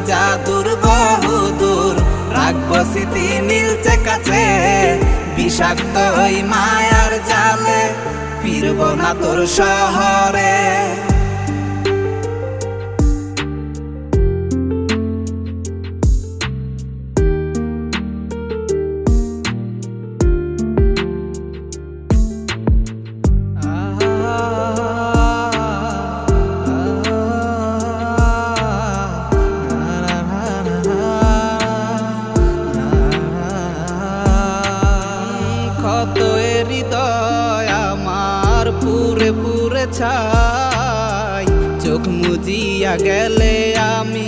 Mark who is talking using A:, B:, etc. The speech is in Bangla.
A: জাদুর বহুদূর, রাখবো স্মৃতি নীলচে কাছে, বিষাক্ত ওই মায়ার জালে ফিরবো না তোর শহরে। কত হৃদয় আমার পুরে পুরে ছাই, চোখ মুজিয়া গেলে আমি